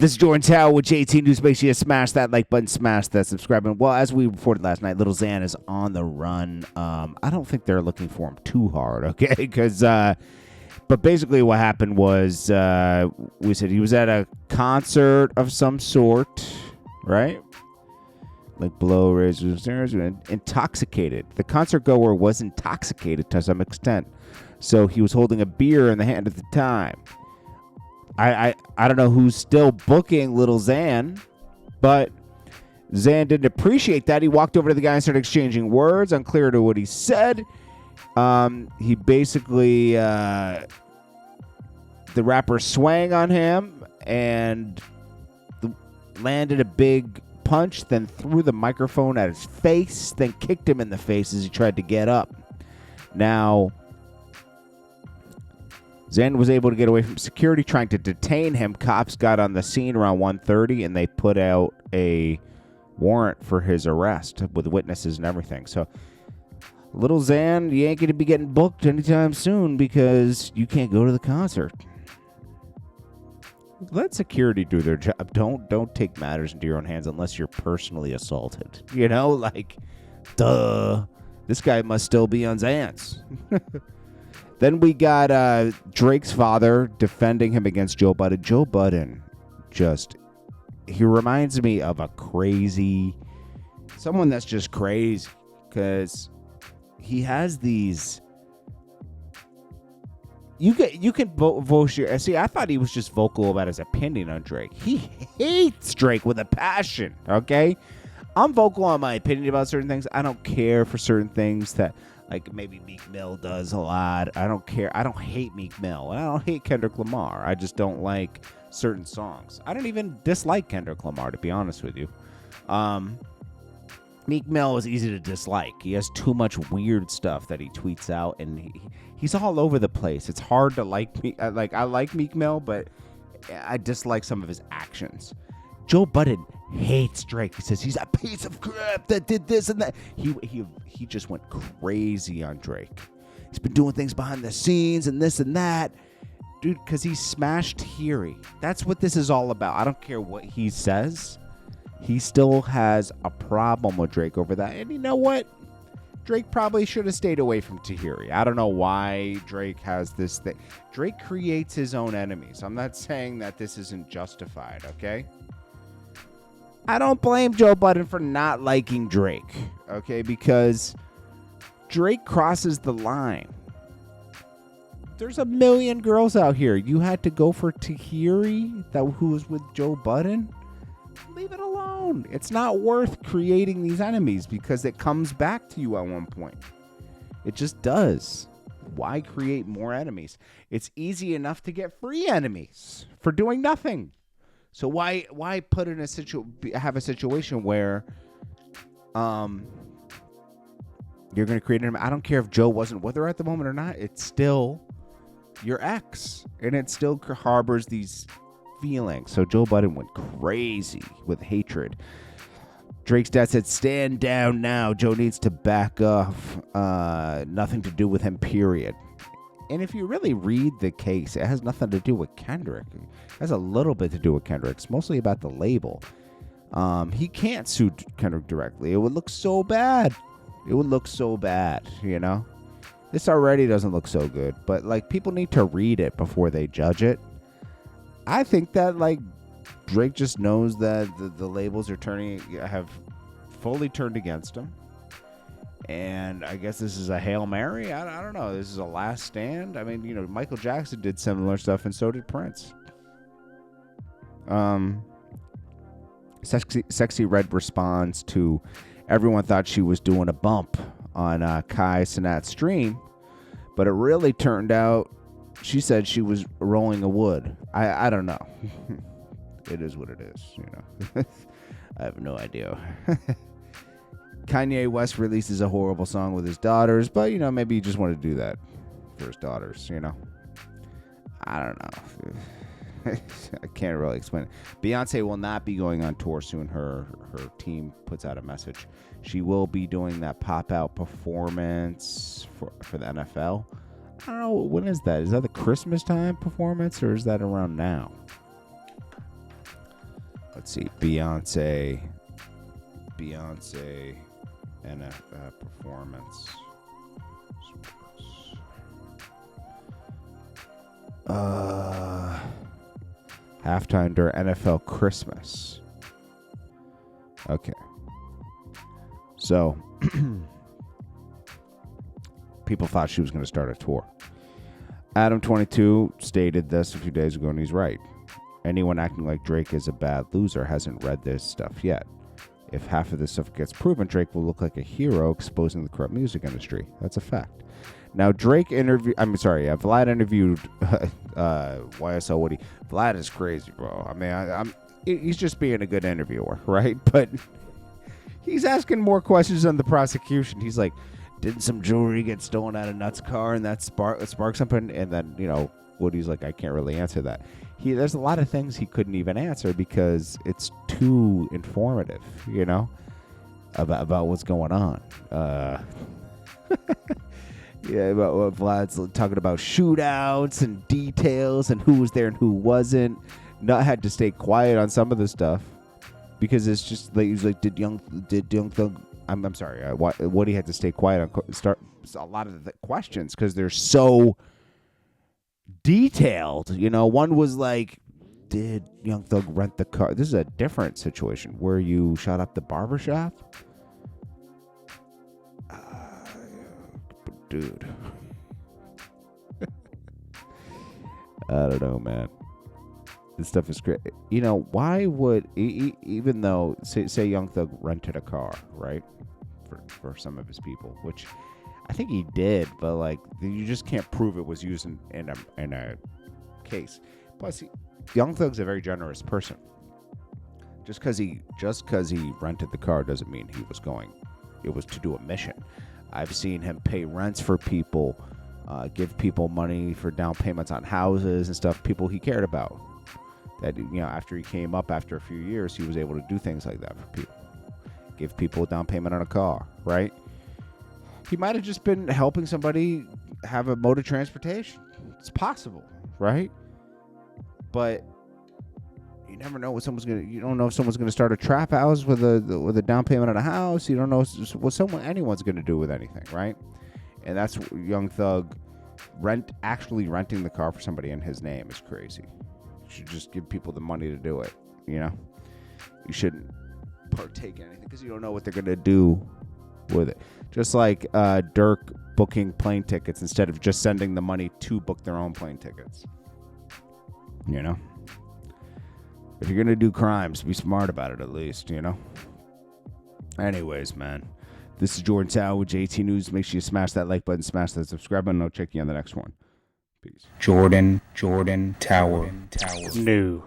This is JordanTower with JT News. Make sure you smash that like button, smash that subscribe button. Well, as we reported last night, Little Xan is on the run. I don't think they're looking for him too hard, okay? Because, but basically what happened was, we said he was at a concert of some sort, right? Like blow, razors, intoxicated. The concert goer was intoxicated to some extent. So he was holding a beer in the hand at the time. I don't know who's still booking Little Xan, but Xan didn't appreciate that. He walked over to the guy and started exchanging words, unclear to what he said. He basically, the rapper swang on him and landed a big punch, then threw the microphone at his face, then kicked him in the face as he tried to get up. Now, Xan was able to get away from security trying to detain him. Cops got on the scene around 1:30 and they put out a warrant for his arrest with witnesses and everything. So, Little Xan, you ain't going to be getting booked anytime soon because you can't go to the concert. Let security do their job. Don't take matters into your own hands unless you're personally assaulted. You know, like, duh. This guy must still be on Xan's. Then we got Drake's father defending him against Joe Budden. Joe Budden he reminds me of someone that's just crazy because he has these. You can vote your. See, I thought he was just vocal about his opinion on Drake. He hates Drake with a passion. Okay, I'm vocal on my opinion about certain things. I don't care for certain things that. Like maybe Meek Mill does a lot. I don't care. I don't hate Meek Mill. And I don't hate Kendrick Lamar. I just don't like certain songs. I don't even dislike Kendrick Lamar, to be honest with you. Meek Mill is easy to dislike. He has too much weird stuff that he tweets out, and he's all over the place. It's hard to like me. I like Meek Mill, but I dislike some of his actions. Joe Budden hates Drake. He says he's a piece of crap that did this and that. He just went crazy on Drake. He's been doing things behind the scenes and this and that. Dude, because he smashed Theory. That's what this is all about. I don't care what he says. He still has a problem with Drake over that. And you know what? Drake probably should have stayed away from Tahiri. I don't know why Drake has this thing. Drake creates his own enemies. I'm not saying that this isn't justified, okay? I don't blame Joe Budden for not liking Drake, okay? Because Drake crosses the line. There's a million girls out here. You had to go for Tahiri, who was with Joe Budden? Leave it alone. It's not worth creating these enemies because it comes back to you at one point. It just does. Why create more enemies? It's easy enough to get free enemies for doing nothing. So why put in have a situation where you're going to create an enemy? I don't care if Joe wasn't with her at the moment or not. It's still your ex, and it still harbors these feelings. So Joe Budden went crazy with hatred. Drake's dad said, "Stand down now. Joe needs to back off. Nothing to do with him, period." And if you really read the case, it has nothing to do with Kendrick. It has a little bit to do with Kendrick. It's mostly about the label. He can't sue Kendrick directly. It would look so bad. It would look so bad, you know? This already doesn't look so good. But, like, people need to read it before they judge it. I think that, like, Drake just knows that the labels have fully turned against him. And I guess this is a Hail Mary. I don't know. This is a last stand. I mean, you know, Michael Jackson did similar stuff, and so did Prince. Sexy Red responds to everyone thought she was doing a bump on Kai Cenat's stream, but it really turned out she said she was rolling a wood. I don't know. It is what it is, you know. I have no idea. Kanye West releases a horrible song with his daughters, but, you know, maybe he just wanted to do that for his daughters, you know. I don't know. I can't really explain it. Beyonce will not be going on tour soon. Her team puts out a message. She will be doing that pop-out performance for the NFL. I don't know. When is that? Is that the Christmas time performance, or is that around now? let's see, Beyonce, and a performance. Halftime during NFL Christmas. Okay. So, people thought she was going to start a tour. Adam22 stated this a few days ago, and he's right. Anyone acting like Drake is a bad loser hasn't read this stuff yet. If half of this stuff gets proven, Drake will look like a hero exposing the corrupt music industry. That's a fact. Now, Vlad interviewed YSL Woody. Vlad is crazy, bro. I mean, he's just being a good interviewer, right? But he's asking more questions on the prosecution. He's like, didn't some jewelry get stolen out of Nut's car and that sparked something? And then, Woody's like, I can't really answer that. There's a lot of things he couldn't even answer because it's too informative, about what's going on. Yeah, about Vlad's talking about shootouts and details and who was there and who wasn't. Nut had to stay quiet on some of the stuff because it's just like he's like, did Young Thug? I'm sorry. Woody had to stay quiet on start a lot of the questions because they're so detailed. One was like, did Young Thug rent the car? This is a different situation where you shot up the barbershop. Dude. I don't know, man. This stuff is great. Why would, even though, say Young Thug rented a car, right? For some of his people, which I think he did, but like, you just can't prove it was used in a case. Plus, Young Thug's a very generous person. Just because he rented the car doesn't mean it was to do a mission. I've seen him pay rents for people, give people money for down payments on houses and stuff, people he cared about. That, after he came up after a few years, he was able to do things like that for people. Give people a down payment on a car, right? He might have just been helping somebody have a mode of transportation. It's possible, right? But you never know what you don't know if someone's gonna start a trap house with a down payment on a house. You don't know what anyone's gonna do with anything, right? And that's Young Thug actually renting the car for somebody in his name is crazy. You should just give people the money to do it. You shouldn't partake in anything because you don't know what they're gonna do with it. Just like Dirk booking plane tickets instead of just sending the money to book their own plane tickets. If you're gonna do crimes, be smart about it at least, Anyways, man, this is Jordan Tower with JT News. Make sure you smash that like button, smash that subscribe button. I'll check you on the next one. Peace. Jordan Tower. New.